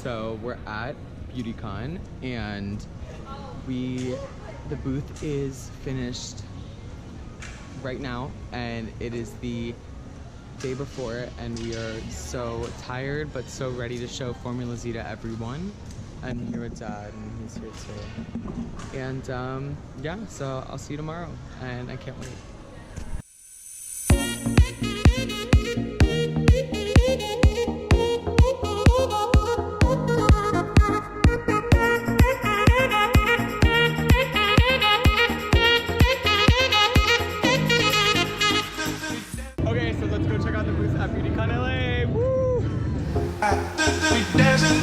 So we're at Beautycon and the booth is finished right now and it is the day before and we are so tired but so ready to show Formula Z to everyone. I'm here with Dad and he's here too. And yeah, so I'll see you tomorrow and I can't wait. Okay, so let's go check out the booth at Beautycon LA. Woo! Dancing,